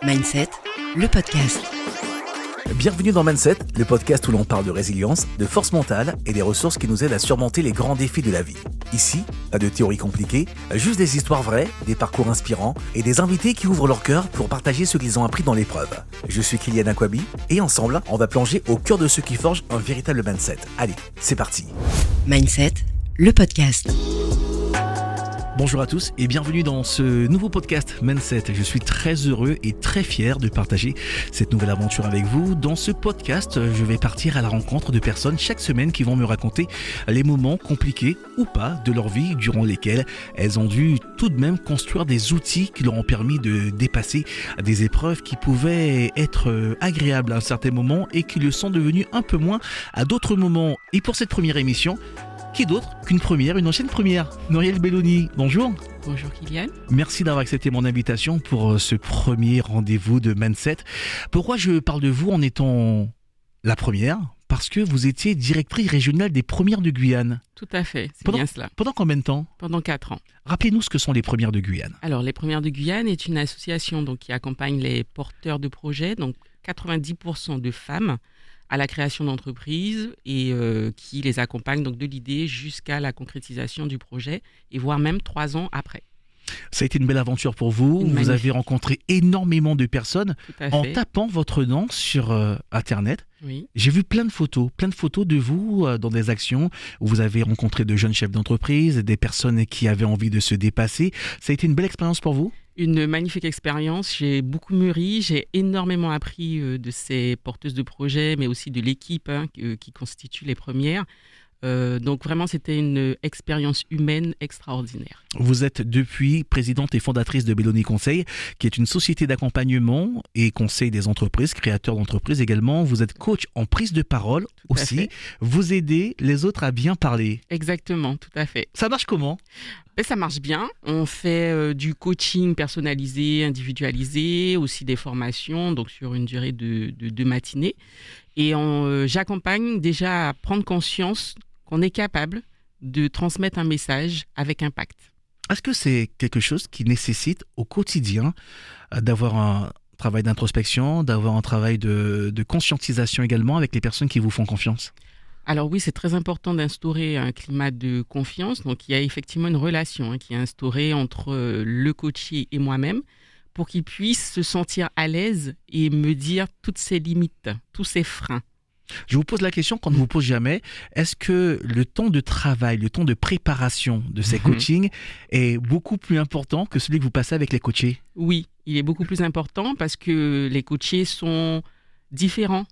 Mindset, le podcast. Bienvenue dans Mindset, le podcast où l'on parle de résilience, de force mentale et des ressources qui nous aident à surmonter les grands défis de la vie. Ici, pas de théories compliquées, juste des histoires vraies, des parcours inspirants et des invités qui ouvrent leur cœur pour partager ce qu'ils ont appris dans l'épreuve. Je suis Kylian Akwabi et ensemble, on va plonger au cœur de ce qui forge un véritable mindset. Allez, c'est parti. Mindset, le podcast. Bonjour à tous et bienvenue dans ce nouveau podcast Mindset. Je suis très heureux et très fier de partager cette nouvelle aventure avec vous. Dans ce podcast, je vais partir à la rencontre de personnes chaque semaine qui vont me raconter les moments compliqués ou pas de leur vie durant lesquels elles ont dû tout de même construire des outils qui leur ont permis de dépasser des épreuves qui pouvaient être agréables à un certain moment et qui le sont devenues un peu moins à d'autres moments. Et pour cette première émission, qui d'autre qu'une première, une ancienne première, Muriel Belloni. Bonjour. Bonjour Kylian. Merci d'avoir accepté mon invitation pour ce premier rendez-vous de Mindset. Pourquoi je parle de vous en étant la première ? Parce que vous étiez directrice régionale des Premières de Guyane. Tout à fait, c'est bien cela. Pendant combien de temps ? Pendant 4 ans. Rappelez-nous ce que sont les Premières de Guyane. Alors, les Premières de Guyane est une association qui accompagne les porteurs de projets, donc 90% de femmes, à la création d'entreprises et qui les accompagne donc de l'idée jusqu'à la concrétisation du projet et voire même 3 ans après. Ça a été une belle aventure pour vous. Vous avez rencontré énormément de personnes en tapant votre nom sur Internet. Oui. J'ai vu plein de photos de vous dans des actions où vous avez rencontré de jeunes chefs d'entreprise, des personnes qui avaient envie de se dépasser. Ça a été une belle expérience pour vous ? Une magnifique expérience, j'ai beaucoup mûri, j'ai énormément appris de ces porteuses de projets, mais aussi de l'équipe qui constitue les premières. Donc vraiment, c'était une expérience humaine extraordinaire. Vous êtes depuis présidente et fondatrice de Belloni Conseil, qui est une société d'accompagnement et conseil des entreprises, créateur d'entreprises également. Vous êtes coach en prise de parole aussi. Vous aidez les autres à bien parler. Exactement, tout à fait. Ça marche comment ? Ça marche bien. On fait du coaching personnalisé, individualisé, aussi des formations, donc sur une durée de 2 matinées. Et j'accompagne déjà à prendre conscience qu'on est capable de transmettre un message avec impact. Est-ce que c'est quelque chose qui nécessite au quotidien d'avoir un travail d'introspection, d'avoir un travail de conscientisation également avec les personnes qui vous font confiance ? Alors oui, c'est très important d'instaurer un climat de confiance. Donc il y a effectivement une relation qui est instaurée entre le coaché et moi-même pour qu'il puisse se sentir à l'aise et me dire toutes ses limites, tous ses freins. Je vous pose la question qu'on ne vous pose jamais. Est-ce que le temps de travail, le temps de préparation de ces coachings est beaucoup plus important que celui que vous passez avec les coachés ? Oui, il est beaucoup plus important parce que les coachés sont différents.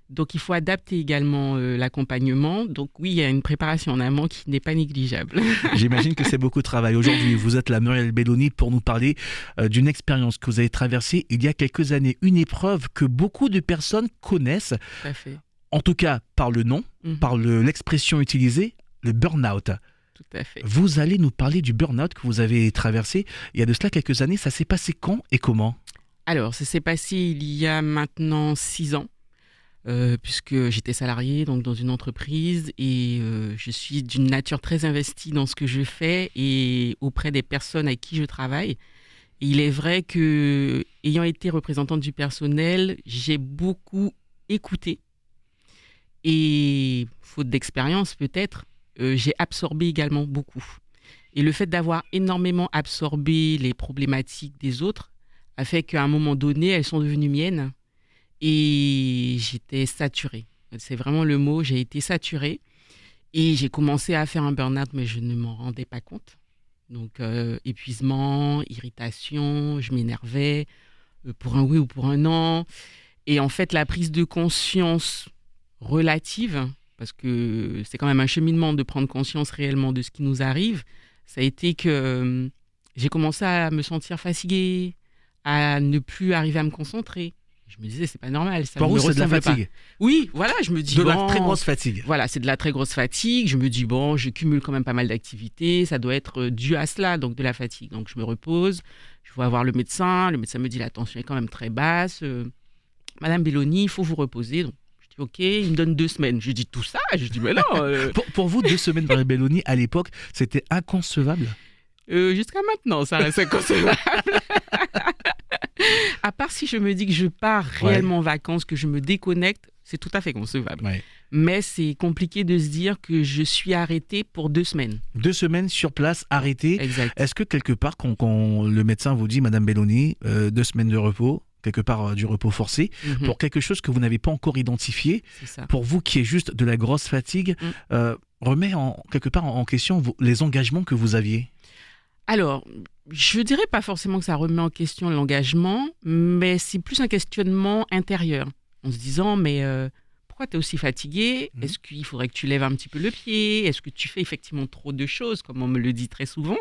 Donc, il faut adapter également l'accompagnement. Donc, oui, il y a une préparation en amont qui n'est pas négligeable. J'imagine que c'est beaucoup de travail. Aujourd'hui, vous êtes la Muriel Belloni pour nous parler d'une expérience que vous avez traversée il y a quelques années. Une épreuve que beaucoup de personnes connaissent. Tout à fait. En tout cas, par le nom, par l'expression utilisée, le burn-out. Tout à fait. Vous allez nous parler du burn-out que vous avez traversé il y a de cela quelques années. Ça s'est passé quand et comment ? Alors, ça s'est passé il y a maintenant 6 ans. Puisque j'étais salariée donc dans une entreprise et je suis d'une nature très investie dans ce que je fais et auprès des personnes avec qui je travaille. Et il est vrai que, ayant été représentante du personnel, j'ai beaucoup écouté et, faute d'expérience peut-être, j'ai absorbé également beaucoup. Et le fait d'avoir énormément absorbé les problématiques des autres a fait qu'à un moment donné, elles sont devenues miennes. Et j'étais saturée. C'est vraiment le mot, j'ai été saturée. Et j'ai commencé à faire un burn-out, mais je ne m'en rendais pas compte. Donc, épuisement, irritation, je m'énervais pour un oui ou pour un non. Et en fait, la prise de conscience relative, parce que c'est quand même un cheminement de prendre conscience réellement de ce qui nous arrive, ça a été que j'ai commencé à me sentir fatiguée, à ne plus arriver à me concentrer. Je me disais, c'est pas normal. Ça pour me vous, c'est de la fatigue. Pas. Oui, voilà, je me dis. De la très grosse fatigue. Voilà, c'est de la très grosse fatigue. Je me dis, je cumule quand même pas mal d'activités. Ça doit être dû à cela, donc de la fatigue. Donc, je me repose. Je vais voir le médecin. Le médecin me dit, la tension est quand même très basse. Madame Belloni, il faut vous reposer. Donc, je dis, OK. Il me donne 2 semaines. Je dis, tout ça ? Je dis, mais non. Pour vous, 2 semaines, Madame Belloni, à l'époque, c'était inconcevable ? Jusqu'à maintenant, ça reste inconcevable. À part part, si je me dis que je pars réellement en vacances, que je me déconnecte, c'est tout à fait concevable. Ouais. Mais c'est compliqué de se dire que je suis arrêtée pour 2 semaines. 2 semaines sur place, arrêté. Exact. Est-ce que quelque part, quand le médecin vous dit, Madame Belloni, 2 semaines de repos, quelque part du repos forcé, Mhm. pour quelque chose que vous n'avez pas encore identifié, C'est ça. pour vous qui est juste de la grosse fatigue, remet quelque part en question les engagements que vous aviez? Alors, je dirais pas forcément que ça remet en question l'engagement, mais c'est plus un questionnement intérieur. En se disant, mais pourquoi tu es aussi fatigué? Mhm. Est-ce qu'il faudrait que tu lèves un petit peu le pied? Est-ce que tu fais effectivement trop de choses, comme on me le dit très souvent?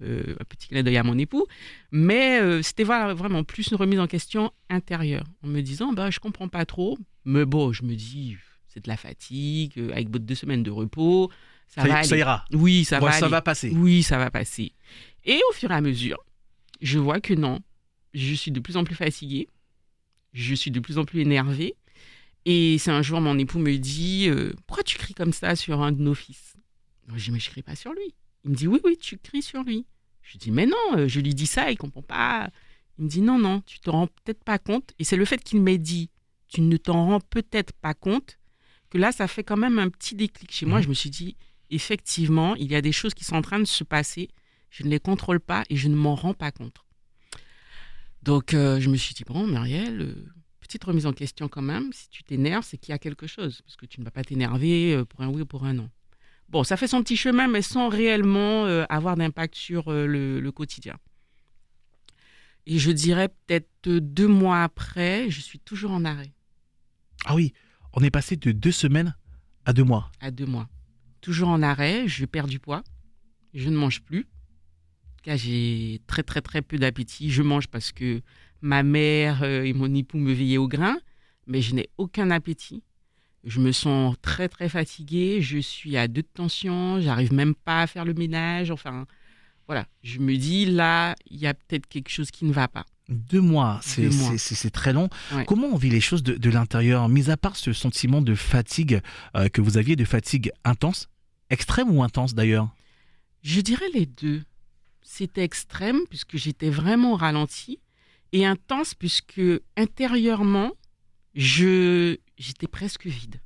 Un petit clin d'œil à mon époux. Mais c'était vraiment plus une remise en question intérieure. En me disant, bah, je comprends pas trop, mais bon, je me dis, c'est de la fatigue, avec 2 semaines de repos, ça va aller. Ça ira. Oui, ça Bon, va ça aller. va passer. Oui, ça va passer. Et au fur et à mesure, je vois que non, je suis de plus en plus fatiguée, je suis de plus en plus énervée. Et c'est un jour, mon époux me dit, pourquoi tu cries comme ça sur un de nos fils? Je dis, mais je crie pas sur lui. Il me dit, oui, tu cries sur lui. Je dis, mais non, je lui dis ça, il comprend pas. Il me dit, non, tu te rends peut-être pas compte. Et c'est le fait qu'il m'ait dit, tu ne t'en rends peut-être pas compte, que là, ça fait quand même un petit déclic chez moi. Je me suis dit, effectivement, il y a des choses qui sont en train de se passer. Je ne les contrôle pas et je ne m'en rends pas compte. Donc, je me suis dit, bon, Muriel, petite remise en question quand même. Si tu t'énerves, c'est qu'il y a quelque chose. Parce que tu ne vas pas t'énerver pour un oui ou pour un non. Bon, ça fait son petit chemin, mais sans réellement avoir d'impact sur le quotidien. Et je dirais peut-être 2 mois après, je suis toujours en arrêt. Ah oui, on est passé de 2 semaines à 2 mois. À 2 mois. Toujours en arrêt, je perds du poids. Je ne mange plus. Là, j'ai très, très, très peu d'appétit. Je mange parce que ma mère et mon époux me veillaient au grain, mais je n'ai aucun appétit. Je me sens très, très fatiguée. Je suis à 2 de tension. J'arrive même pas à faire le ménage. Enfin, voilà. Je me dis, là, il y a peut-être quelque chose qui ne va pas. 2 mois, 2 mois. c'est très long. Ouais. Comment on vit les choses de l'intérieur, mis à part ce sentiment de fatigue que vous aviez, de fatigue intense, extrême ou intense d'ailleurs? Je dirais les deux. C'était extrême puisque j'étais vraiment au ralenti et intense puisque intérieurement, j'étais presque vide.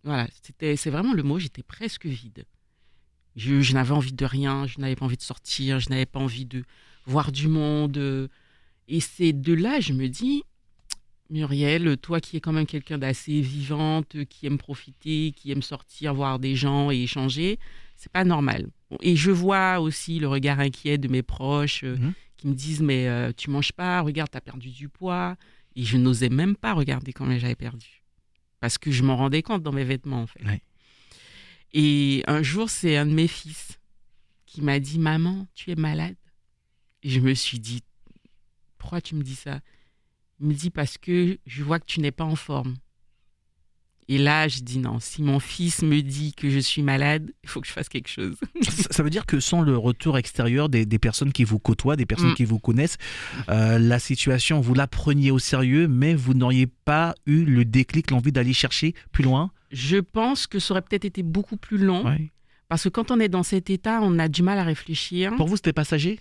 Voilà, c'est vraiment le mot, j'étais presque vide. Je n'avais envie de rien, je n'avais pas envie de sortir, je n'avais pas envie de voir du monde. Et c'est de là, je me dis, Muriel, toi qui es quand même quelqu'un d'assez vivante, qui aime profiter, qui aime sortir, voir des gens et échanger, c'est pas normal. Bon, et je vois aussi le regard inquiet de mes proches qui me disent, mais tu manges pas, regarde, t'as perdu du poids. Et je n'osais même pas regarder combien j'avais perdu. Parce que je m'en rendais compte dans mes vêtements, en fait. Ouais. Et un jour, c'est un de mes fils qui m'a dit, maman, tu es malade. Et je me suis dit, pourquoi tu me dis ça? Il me dit, parce que je vois que tu n'es pas en forme. Et là, je dis non, si mon fils me dit que je suis malade, il faut que je fasse quelque chose. Ça veut dire que sans le retour extérieur des personnes qui vous côtoient, des personnes qui vous connaissent, la situation, vous la preniez au sérieux, mais vous n'auriez pas eu le déclic, l'envie d'aller chercher plus loin? Je pense que ça aurait peut-être été beaucoup plus long, Ouais. parce que quand on est dans cet état, on a du mal à réfléchir. Pour vous, c'était passager?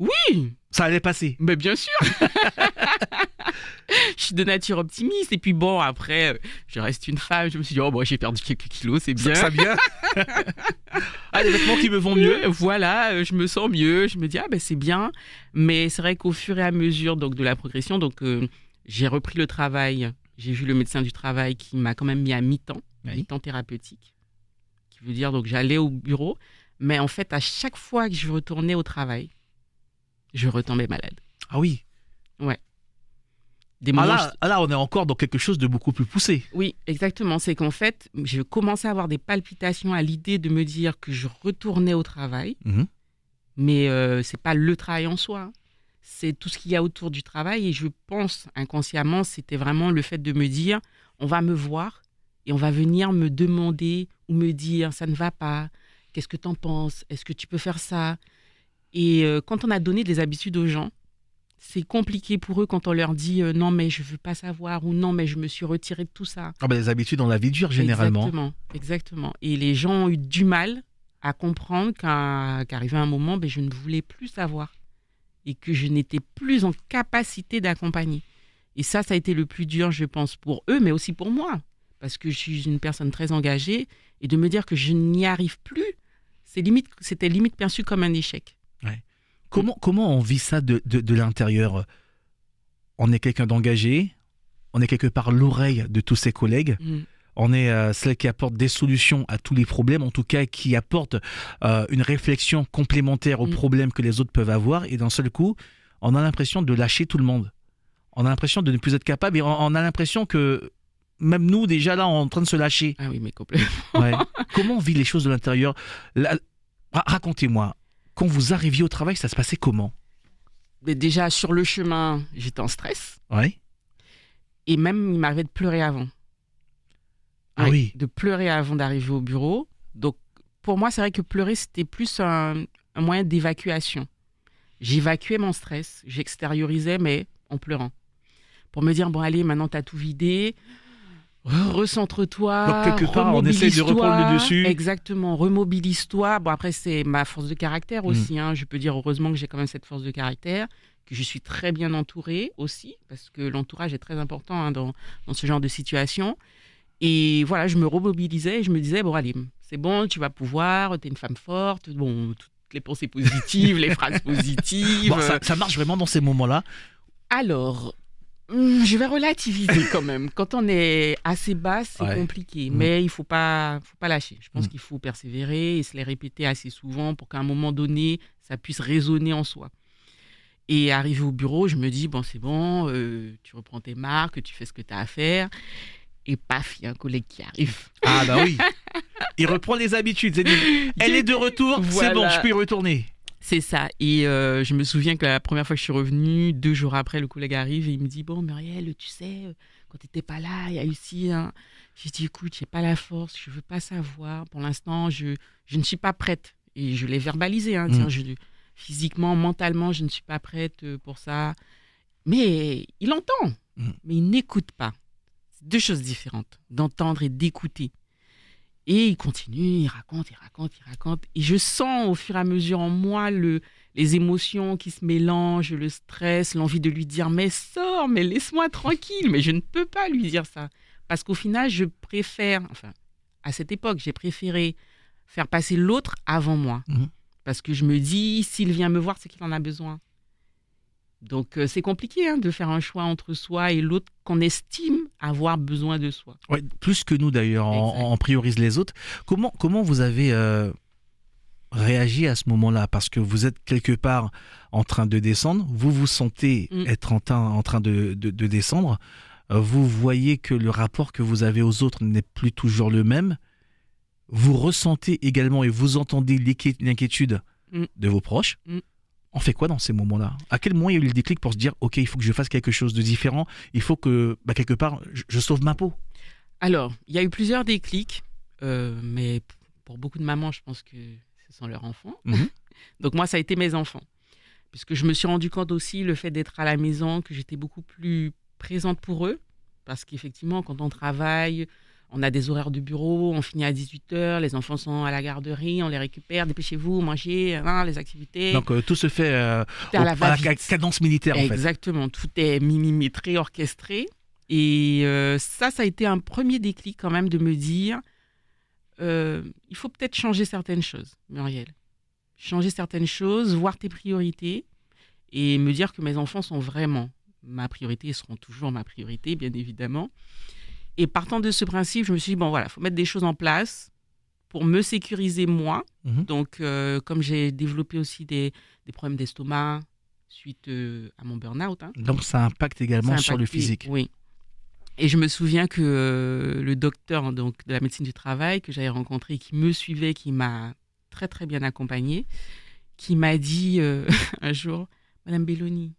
Oui, Ça allait passer. mais bien sûr. Je suis de nature optimiste. Et puis bon, après, je reste une femme. Je me suis dit, oh, bon, j'ai perdu quelques kilos, c'est bien. Ça vient. Ah, des vêtements qui me vont mieux. Voilà, je me sens mieux. Je me dis, ah ben c'est bien. Mais c'est vrai qu'au fur et à mesure donc, de la progression, donc, j'ai repris le travail. J'ai vu le médecin du travail qui m'a quand même mis à mi-temps, Oui. mi-temps thérapeutique. Qui veut dire, donc j'allais au bureau. Mais en fait, à chaque fois que je retournais au travail, je retombais malade. Ah oui. Des moments, Là, on est encore dans quelque chose de beaucoup plus poussé. Oui, exactement. C'est qu'en fait, je commençais à avoir des palpitations à l'idée de me dire que je retournais au travail. Mhm. Mais c'est pas le travail en soi. C'est tout ce qu'il y a autour du travail. Et je pense, inconsciemment, c'était vraiment le fait de me dire, on va me voir et on va venir me demander ou me dire, ça ne va pas. Qu'est-ce que tu en penses? Est-ce que tu peux faire ça? Et quand on a donné des habitudes aux gens, c'est compliqué pour eux quand on leur dit non mais je veux pas savoir ou non mais je me suis retiré de tout ça. Ah ben, les habitudes dans la vie dure généralement. Exactement. Et les gens ont eu du mal à comprendre qu'arrivait un moment, je ne voulais plus savoir. et que je n'étais plus en capacité d'accompagner. Et ça a été le plus dur, je pense, pour eux, mais aussi pour moi, parce que je suis une personne très engagée, et de me dire que je n'y arrive plus, c'était limite perçu comme un échec. Ouais. Comment on vit ça de l'intérieur? On est quelqu'un d'engagé, on est quelque part l'oreille de tous ses collègues, on est celle qui apporte des solutions à tous les problèmes, en tout cas qui apporte une réflexion complémentaire aux problèmes que les autres peuvent avoir, et d'un seul coup, on a l'impression de lâcher tout le monde. On a l'impression de ne plus être capable, et on a l'impression que même nous, déjà là, on est en train de se lâcher. Ah oui, mais complètement. Ouais. Comment on vit les choses de l'intérieur? Racontez-moi, quand vous arriviez au travail, ça se passait comment? Mais déjà, sur le chemin, j'étais en stress. Ouais. Et même, il m'arrivait de pleurer avant. Ah oui. De pleurer avant d'arriver au bureau. Donc, pour moi, c'est vrai que pleurer, c'était plus un moyen d'évacuation. J'évacuais mon stress, j'extériorisais, mais en pleurant. Pour me dire, bon, allez, maintenant, tu as tout vidé. Recentre-toi. Donc, quelque part, on essaie de reprendre le dessus. Exactement, remobilise-toi. Bon, après, c'est ma force de caractère aussi. Je peux dire, heureusement que j'ai quand même cette force de caractère, que je suis très bien entourée aussi, parce que l'entourage est très important dans ce genre de situation. Et voilà, je me remobilisais et je me disais, bon, allez, c'est bon, tu vas pouvoir, t'es une femme forte. Bon, toutes les pensées positives, les phrases positives. Bon, ça marche vraiment dans ces moments-là? Alors, je vais relativiser quand même. Quand on est assez bas, c'est compliqué. Mais il ne faut pas lâcher. Je pense qu'il faut persévérer et se les répéter assez souvent pour qu'à un moment donné, ça puisse résonner en soi. Et arrivé au bureau, je me dis, bon, c'est bon, tu reprends tes marques, tu fais ce que tu as à faire. Et paf, il y a un collègue qui arrive. Ah bah oui. Il reprend les habitudes. Elle est de retour, voilà. C'est bon, je peux y retourner. C'est ça. Et je me souviens que la première fois que je suis revenue, 2 jours après, le collègue arrive et il me dit, bon, Muriel, tu sais, quand tu n'étais pas là, il y a eu ci. J'ai dit, écoute, je n'ai pas la force, je ne veux pas savoir. Pour l'instant, je ne suis pas prête. Et je l'ai verbalisé. Tiens, physiquement, mentalement, je ne suis pas prête pour ça. Mais il entend, mais il n'écoute pas. C'est 2 choses différentes, d'entendre et d'écouter. Et il continue, il raconte. Et je sens au fur et à mesure en moi les émotions qui se mélangent, le stress, l'envie de lui dire « mais sors, mais laisse-moi tranquille ». Mais je ne peux pas lui dire ça. Parce qu'au final, à cette époque, j'ai préféré faire passer l'autre avant moi. Parce que je me dis, s'il vient me voir, c'est qu'il en a besoin. Donc, c'est compliqué de faire un choix entre soi et l'autre qu'on estime avoir besoin de soi. Ouais, plus que nous d'ailleurs, on priorise les autres. Comment vous avez réagi à ce moment-là? Parce que vous êtes quelque part en train de descendre, vous vous sentez être en train de descendre, vous voyez que le rapport que vous avez aux autres n'est plus toujours le même, vous ressentez également et vous entendez l'inquiétude de vos proches. On fait quoi dans ces moments-là? À quel moment il y a eu le déclic pour se dire « Ok, il faut que je fasse quelque chose de différent, il faut que, quelque part, je sauve ma peau ». Alors, il y a eu plusieurs déclics, mais pour beaucoup de mamans, je pense que ce sont leurs enfants. Donc moi, ça a été mes enfants. Puisque je me suis rendu compte aussi, le fait d'être à la maison, que j'étais beaucoup plus présente pour eux. Parce qu'effectivement, quand on travaille, on a des horaires de bureau, on finit à 18h, les enfants sont à la garderie, on les récupère, dépêchez-vous, mangez, les activités. Donc tout se fait à la cadence militaire en fait. Exactement, tout est millimétré, orchestré. Et ça a été un premier déclic quand même de me dire, il faut peut-être changer certaines choses, Muriel. Changer certaines choses, voir tes priorités et me dire que mes enfants sont vraiment ma priorité et seront toujours ma priorité, bien évidemment. Et partant de ce principe, je me suis dit, bon voilà, il faut mettre des choses en place pour me sécuriser moi. Donc, comme j'ai développé aussi des problèmes d'estomac suite à mon burn-out. Donc, ça impacte également sur le physique. Oui. Et je me souviens que le docteur de la médecine du travail que j'avais rencontré, qui me suivait, qui m'a très, très bien accompagnée, qui m'a dit un jour, « Madame Belloni,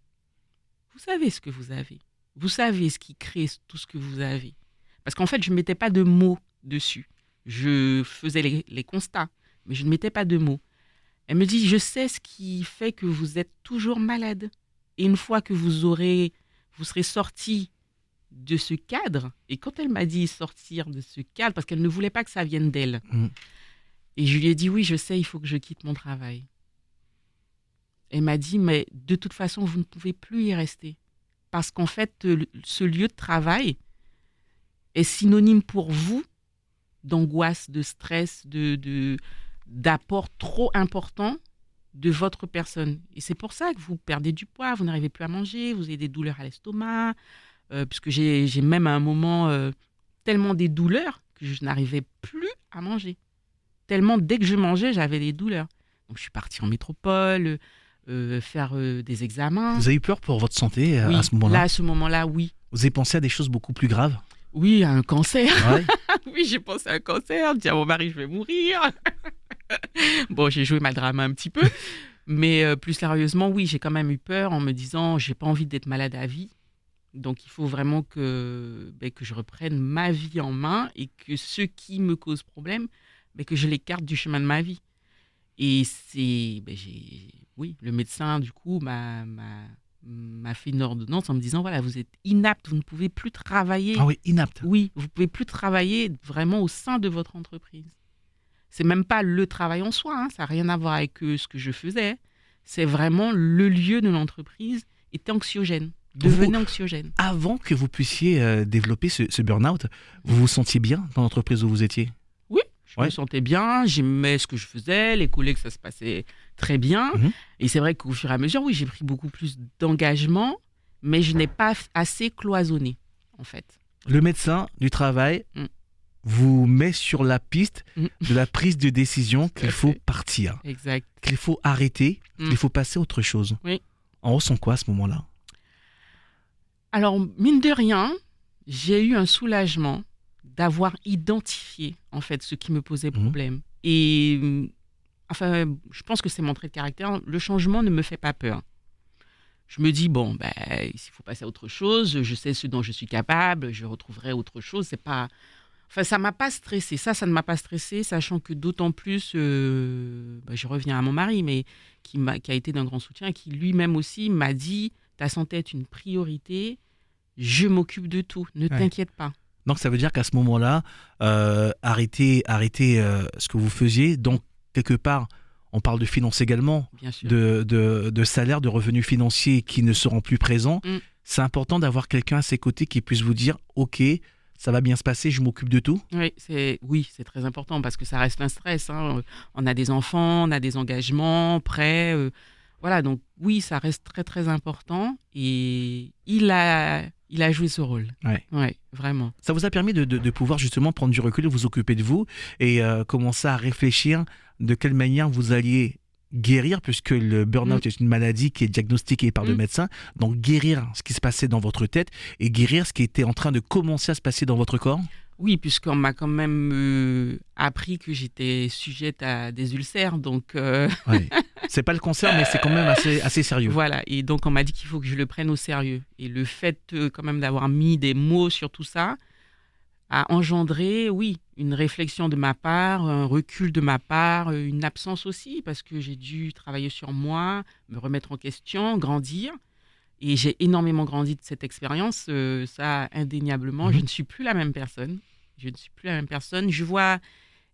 vous savez ce que vous avez. Vous savez ce qui crée tout ce que vous avez. » Parce qu'en fait, je ne mettais pas de mots dessus. Je faisais les constats, mais je ne mettais pas de mots. Elle me dit, je sais ce qui fait que vous êtes toujours malade. Et une fois que vous serez sorti de ce cadre, et quand elle m'a dit sortir de ce cadre, parce qu'elle ne voulait pas que ça vienne d'elle, et je lui ai dit, oui, je sais, il faut que je quitte mon travail. Elle m'a dit, mais de toute façon, vous ne pouvez plus y rester. Parce qu'en fait, ce lieu de travail est synonyme pour vous d'angoisse, de stress, d'apport trop important de votre personne. Et c'est pour ça que vous perdez du poids, vous n'arrivez plus à manger, vous avez des douleurs à l'estomac, puisque j'ai même à un moment tellement des douleurs que je n'arrivais plus à manger. Tellement, dès que je mangeais, j'avais des douleurs. Donc, je suis partie en métropole, faire des examens. Vous avez eu peur pour votre santé Oui, à ce moment-là? là, à ce moment-là, oui. Vous avez pensé à des choses beaucoup plus graves? Oui, à un cancer. Ouais. Oui, j'ai pensé à un cancer. Je dis à mon mari, je vais mourir. Bon, j'ai joué ma drame un petit peu. Mais plus sérieusement, oui, j'ai quand même eu peur en me disant, j'ai pas envie d'être malade à vie. Donc, il faut vraiment que je reprenne ma vie en main et que ceux qui me causent problème, que je l'écarte du chemin de ma vie. Et c'est, oui, le médecin, du coup, m'a fait une ordonnance en me disant, voilà, vous êtes inapte, vous ne pouvez plus travailler. Ah oui, inapte. Oui, vous ne pouvez plus travailler vraiment au sein de votre entreprise. C'est même pas le travail en soi, hein, ça n'a rien à voir avec ce que je faisais. C'est vraiment le lieu de l'entreprise était anxiogène, devenait anxiogène. Avant que vous puissiez développer ce burn-out, vous vous sentiez bien dans l'entreprise où vous étiez? Oui, je Ouais. me sentais bien, j'aimais ce que je faisais, les collègues, ça se passait très bien. Mhm. Et c'est vrai qu'au fur et à mesure, oui, j'ai pris beaucoup plus d'engagement, mais je n'ai pas assez cloisonné, en fait. Le médecin du travail Mm. vous met sur la piste Mm. de la prise de décision qu'il faut fait. partir, Exact. qu'il faut arrêter, Mm. qu'il faut passer à autre chose. Oui. On ressent quoi à ce moment-là? Alors, mine de rien, j'ai eu un soulagement d'avoir identifié, en fait, ce qui me posait problème. Et, enfin, je pense que c'est mon trait de caractère. Le changement ne me fait pas peur. Je me dis, bon, s'il faut passer à autre chose, je sais ce dont je suis capable, je retrouverai autre chose. C'est pas... Enfin, ça ne m'a pas stressée. Ça ne m'a pas stressée, sachant que d'autant plus, je reviens à mon mari, mais qui a été d'un grand soutien, qui lui-même aussi m'a dit, ta santé est une priorité, je m'occupe de tout, ne t'inquiète pas. Donc ça veut dire qu'à ce moment-là, arrêtez ce que vous faisiez. Donc quelque part, on parle de finances également, Bien sûr. de salaire, de revenus financiers qui ne seront plus présents. Mm. C'est important d'avoir quelqu'un à ses côtés qui puisse vous dire « Ok, ça va bien se passer, je m'occupe de tout ». Oui, c'est très important parce que ça reste un stress. Hein. On a des enfants, on a des engagements, prêts. Voilà, donc oui, ça reste très, très important. Et il a joué ce rôle. Ouais, vraiment. Ça vous a permis de pouvoir justement prendre du recul, vous occuper de vous et commencer à réfléchir de quelle manière vous alliez guérir, puisque le burn-out est une maladie qui est diagnostiquée par le médecin. Donc guérir ce qui se passait dans votre tête et guérir ce qui était en train de commencer à se passer dans votre corps. Oui, puisqu'on m'a quand même appris que j'étais sujette à des ulcères, donc... Ouais. C'est pas le cancer, mais c'est quand même assez sérieux. Voilà, et donc on m'a dit qu'il faut que je le prenne au sérieux. Et le fait quand même d'avoir mis des mots sur tout ça a engendré, oui, une réflexion de ma part, un recul de ma part, une absence aussi, parce que j'ai dû travailler sur moi, me remettre en question, grandir. Et j'ai énormément grandi de cette expérience, ça indéniablement. Je ne suis plus la même personne. Je vois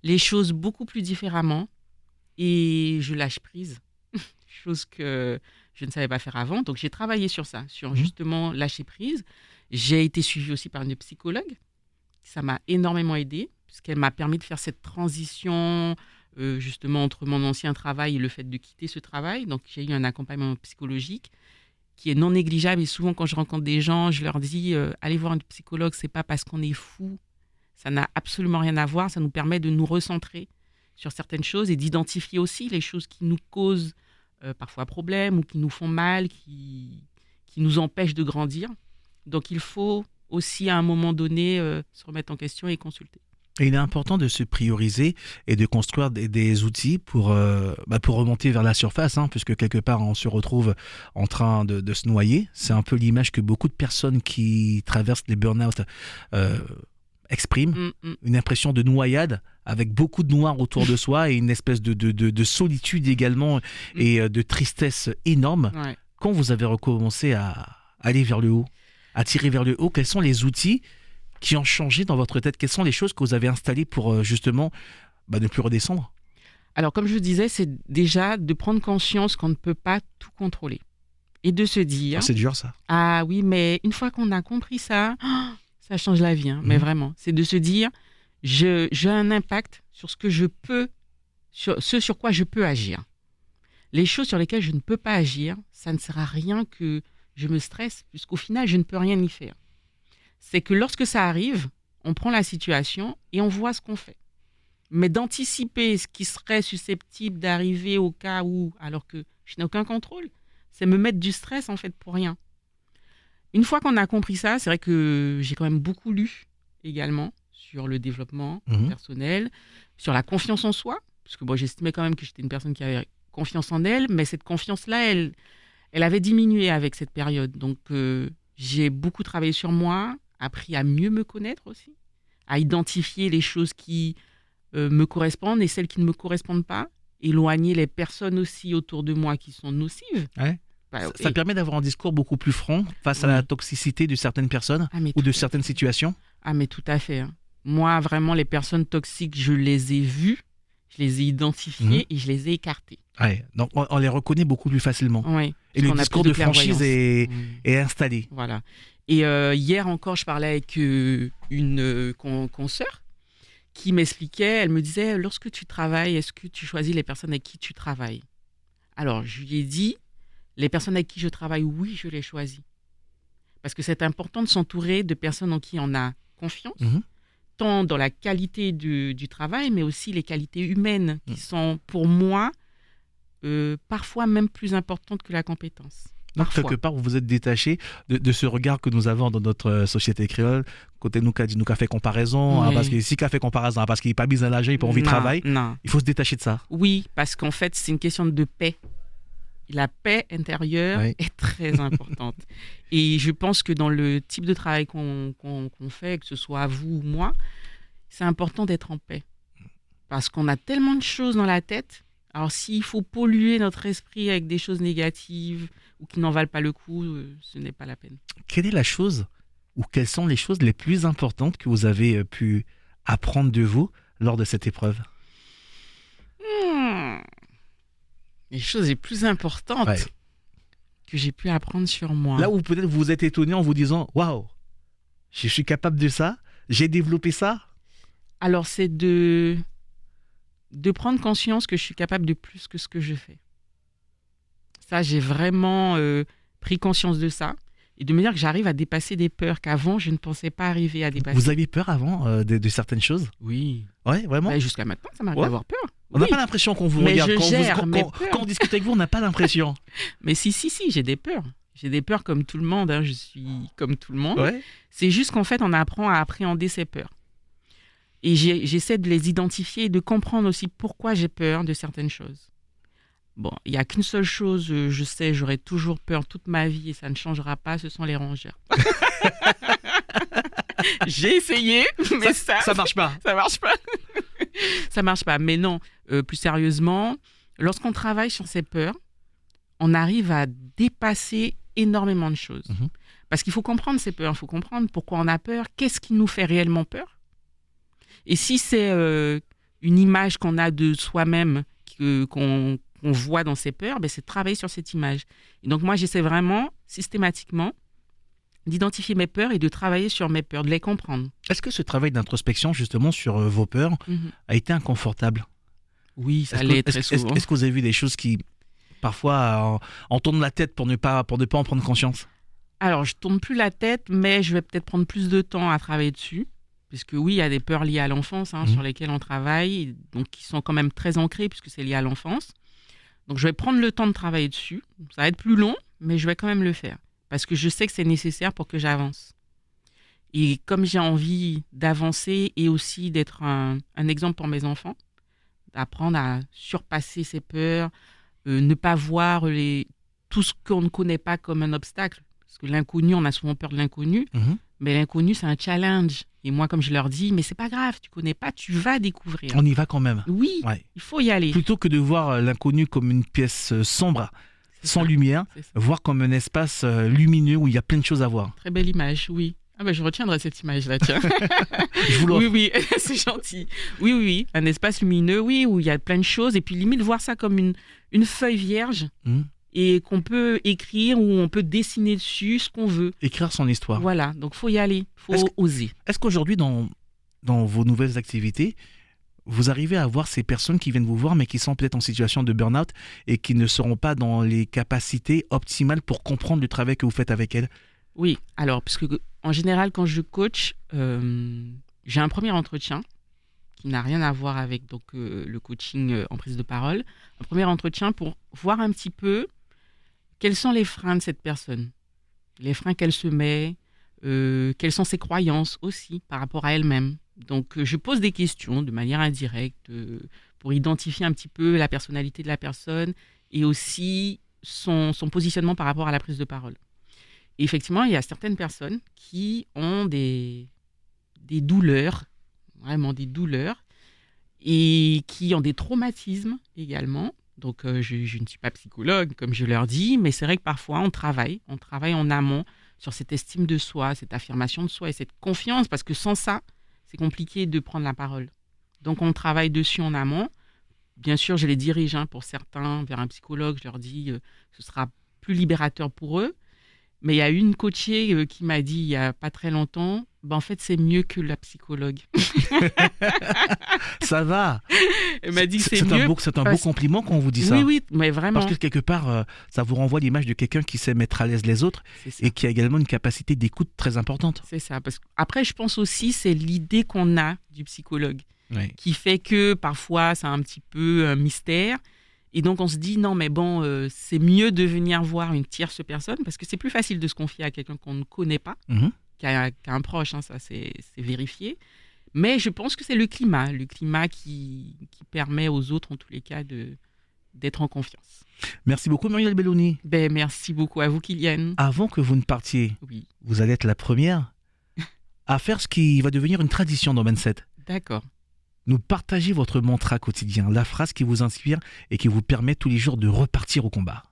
les choses beaucoup plus différemment et je lâche prise, chose que je ne savais pas faire avant. Donc j'ai travaillé sur ça, sur justement lâcher prise. J'ai été suivie aussi par une psychologue. Ça m'a énormément aidée, puisqu'elle m'a permis de faire cette transition justement entre mon ancien travail et le fait de quitter ce travail. Donc j'ai eu un accompagnement psychologique qui est non négligeable. Et souvent, quand je rencontre des gens, je leur dis allez voir un psychologue, c'est pas parce qu'on est fou. Ça n'a absolument rien à voir. Ça nous permet de nous recentrer sur certaines choses et d'identifier aussi les choses qui nous causent parfois problème ou qui nous font mal, qui nous empêchent de grandir. Donc, il faut aussi, à un moment donné, se remettre en question et consulter. Et il est important de se prioriser et de construire des outils pour remonter vers la surface, hein, puisque quelque part on se retrouve en train de se noyer. C'est un peu l'image que beaucoup de personnes qui traversent les burn-out expriment, une impression de noyade avec beaucoup de noir autour de soi et une espèce de solitude également et de tristesse énorme. Ouais. Quand vous avez recommencé à aller vers le haut, à tirer vers le haut, quels sont les outils qui ont changé dans votre tête? Quelles sont les choses que vous avez installées pour justement ne plus redescendre? Alors, comme je vous disais, c'est déjà de prendre conscience qu'on ne peut pas tout contrôler. Et de se dire, Ah, c'est dur ça. ah oui, mais une fois qu'on a compris ça, ça change la vie. Mais vraiment, c'est de se dire, j'ai un impact sur ce que je peux, sur ce sur quoi je peux agir. Les choses sur lesquelles je ne peux pas agir, ça ne sert à rien que je me stresse, puisqu'au final, je ne peux rien y faire. C'est que lorsque ça arrive, on prend la situation et on voit ce qu'on fait. Mais d'anticiper ce qui serait susceptible d'arriver au cas où, alors que je n'ai aucun contrôle, c'est me mettre du stress en fait pour rien. Une fois qu'on a compris ça, c'est vrai que j'ai quand même beaucoup lu également sur le développement personnel, sur la confiance en soi, parce que bon, j'estimais quand même que j'étais une personne qui avait confiance en elle, mais cette confiance-là, elle avait diminué avec cette période. Donc, j'ai beaucoup travaillé sur moi, appris à mieux me connaître aussi, à identifier les choses qui me correspondent et celles qui ne me correspondent pas, éloigner les personnes aussi autour de moi qui sont nocives. Ouais. Ça permet d'avoir un discours beaucoup plus franc face à la toxicité de certaines personnes ou de certaines situations. Ah, mais tout à fait. Hein. Moi, vraiment, les personnes toxiques, je les ai vues, je les ai identifiées et je les ai écartées. Ouais, donc on les reconnaît beaucoup plus facilement. Ouais, et le discours de franchise est installé. Voilà. Et hier encore, je parlais avec une consoeur qui m'expliquait, elle me disait, lorsque tu travailles, est-ce que tu choisis les personnes avec qui tu travailles? Alors, je lui ai dit, les personnes avec qui je travaille, oui, je les choisis. Parce que c'est important de s'entourer de personnes en qui on a confiance, tant dans la qualité du travail, mais aussi les qualités humaines qui sont, pour moi, parfois même plus importantes que la compétence. Donc, quelque part, vous vous êtes détaché de ce regard que nous avons dans notre société créole. Côté nous, qui a fait comparaison, parce que si qu'a fait comparaison, parce qu'il n'est pas mis à l'âge, il n'a pas envie de travailler. Non. Il faut se détacher de ça. Oui, parce qu'en fait, c'est une question de paix. La paix intérieure est très importante. Et je pense que dans le type de travail qu'on fait, que ce soit vous ou moi, c'est important d'être en paix. Parce qu'on a tellement de choses dans la tête. Alors, s'il faut polluer notre esprit avec des choses négatives ou qui n'en valent pas le coup, ce n'est pas la peine. Quelle est la chose ou quelles sont les choses les plus importantes que vous avez pu apprendre de vous lors de cette épreuve? Les choses les plus importantes que j'ai pu apprendre sur moi. Là où peut-être vous vous êtes étonné en vous disant « Waouh, je suis capable de ça, j'ai développé ça ». Alors, c'est de prendre conscience que je suis capable de plus que ce que je fais. Ça, j'ai vraiment pris conscience de ça. Et de me dire que j'arrive à dépasser des peurs qu'avant, je ne pensais pas arriver à dépasser. Vous aviez peur avant de certaines choses? Oui. Ouais, vraiment? Bah, jusqu'à maintenant, ça m'arrive d'avoir peur. On n'a pas l'impression qu'on vous regarde. Quand on discute avec vous, on n'a pas l'impression. Mais si, j'ai des peurs. J'ai des peurs comme tout le monde. Hein. Je suis comme tout le monde. Ouais. C'est juste qu'en fait, on apprend à appréhender ses peurs. Et j'essaie de les identifier et de comprendre aussi pourquoi j'ai peur de certaines choses. Bon, il n'y a qu'une seule chose, je sais, j'aurai toujours peur toute ma vie et ça ne changera pas, ce sont les rongeurs. J'ai essayé, mais ça marche pas. Ça marche pas. Ça marche pas. Mais non, plus sérieusement, lorsqu'on travaille sur ses peurs, on arrive à dépasser énormément de choses. Parce qu'il faut comprendre ces peurs, il faut comprendre pourquoi on a peur, qu'est-ce qui nous fait réellement peur. Et si c'est une image qu'on a de soi-même, qu'on voit dans ses peurs, c'est de travailler sur cette image. Et donc moi, j'essaie vraiment, systématiquement, d'identifier mes peurs et de travailler sur mes peurs, de les comprendre. Est-ce que ce travail d'introspection, justement, sur vos peurs, a été inconfortable? Oui, ça l'est très souvent. Est-ce que vous avez vu des choses qui, parfois, en tournent la tête pour ne pas en prendre conscience? Alors, je ne tourne plus la tête, mais je vais peut-être prendre plus de temps à travailler dessus. Puisque oui, il y a des peurs liées à l'enfance sur lesquelles on travaille, donc qui sont quand même très ancrées puisque c'est lié à l'enfance. Donc je vais prendre le temps de travailler dessus. Ça va être plus long, mais je vais quand même le faire. Parce que je sais que c'est nécessaire pour que j'avance. Et comme j'ai envie d'avancer et aussi d'être un exemple pour mes enfants, d'apprendre à surpasser ces peurs, ne pas voir tout ce qu'on ne connaît pas comme un obstacle. Parce que l'inconnu, on a souvent peur de l'inconnu, mais l'inconnu, c'est un challenge. Et moi, comme je leur dis, mais c'est pas grave, tu connais pas, tu vas découvrir. On y va quand même. Oui, il faut y aller. Plutôt que de voir l'inconnu comme une pièce sombre, sans lumière, voir comme un espace lumineux où il y a plein de choses à voir. Très belle image, oui. Ah bah, je retiendrai cette image-là, tiens. Je vous l'offre. Oui, c'est gentil. Oui, un espace lumineux, oui, où il y a plein de choses. Et puis limite voir ça comme une feuille vierge et qu'on peut écrire ou on peut dessiner dessus ce qu'on veut. Écrire son histoire. Voilà, donc faut y aller, faut oser. Est-ce qu'aujourd'hui, dans vos nouvelles activités, vous arrivez à voir ces personnes qui viennent vous voir mais qui sont peut-être en situation de burn-out et qui ne seront pas dans les capacités optimales pour comprendre le travail que vous faites avec elles? Oui, alors, parce que en général, quand je coach, j'ai un premier entretien qui n'a rien à voir avec le coaching en prise de parole. Un premier entretien pour voir un petit peu quels sont les freins de cette personne, les freins qu'elle se met, quelles sont ses croyances aussi par rapport à elle-même. Donc, je pose des questions de manière indirecte pour identifier un petit peu la personnalité de la personne et aussi son positionnement par rapport à la prise de parole. Et effectivement, il y a certaines personnes qui ont des douleurs, vraiment des douleurs, et qui ont des traumatismes également. Donc, je ne suis pas psychologue, comme je leur dis, mais c'est vrai que parfois, on travaille en amont sur cette estime de soi, cette affirmation de soi et cette confiance, parce que sans ça, c'est compliqué de prendre la parole. Donc, on travaille dessus en amont. Bien sûr, je les dirige pour certains vers un psychologue. Je leur dis ce sera plus libérateur pour eux. Mais il y a une coachée qui m'a dit il n'y a pas très longtemps, en fait, c'est mieux que la psychologue. Ça va. Elle m'a dit que c'est C'est mieux. c'est un beau compliment quand on vous dit ça. Oui, mais vraiment. Parce que quelque part, ça vous renvoie l'image de quelqu'un qui sait mettre à l'aise les autres C'est ça. et qui a également une capacité d'écoute très importante. C'est ça. Parce que, après, je pense aussi c'est l'idée qu'on a du psychologue Oui. qui fait que parfois, c'est un petit peu un mystère. Et donc, on se dit, non, mais bon, c'est mieux de venir voir une tierce personne parce que c'est plus facile de se confier à quelqu'un qu'on ne connaît pas, qu'à un proche, ça c'est vérifié. Mais je pense que c'est le climat qui permet aux autres, en tous les cas, d'être en confiance. Merci beaucoup, Muriel Belloni. Merci beaucoup à vous, Kylian. Avant que vous ne partiez, Oui, vous allez être la première à faire ce qui va devenir une tradition dans Mindset. d'accord. Nous partagez votre mantra quotidien, la phrase qui vous inspire et qui vous permet tous les jours de repartir au combat.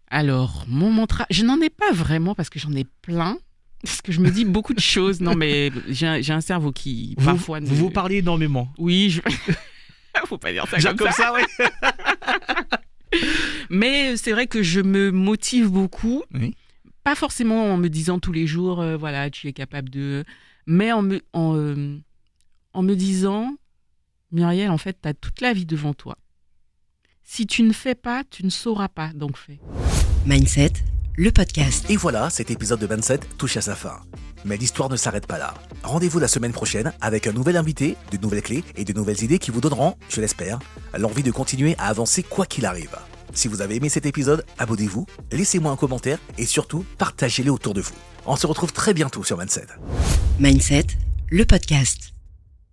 Alors, mon mantra, je n'en ai pas vraiment parce que j'en ai plein. Parce que je me dis beaucoup de choses. Non, mais j'ai un cerveau qui, parfois... Vous parlez énormément. Oui, faut pas dire ça comme ça. ouais. Mais c'est vrai que je me motive beaucoup. Oui. Pas forcément en me disant tous les jours, voilà, tu es capable de... Mais en me disant, Muriel, en fait, tu as toute la vie devant toi. Si tu ne fais pas, tu ne sauras pas, donc fais. Mindset, le podcast. Et voilà, cet épisode de 27 touche à sa fin. Mais l'histoire ne s'arrête pas là. Rendez-vous la semaine prochaine avec un nouvel invité, de nouvelles clés et de nouvelles idées qui vous donneront, je l'espère, l'envie de continuer à avancer quoi qu'il arrive. Si vous avez aimé cet épisode, abonnez-vous, laissez-moi un commentaire et surtout, partagez-le autour de vous. On se retrouve très bientôt sur 27. Mindset, le podcast.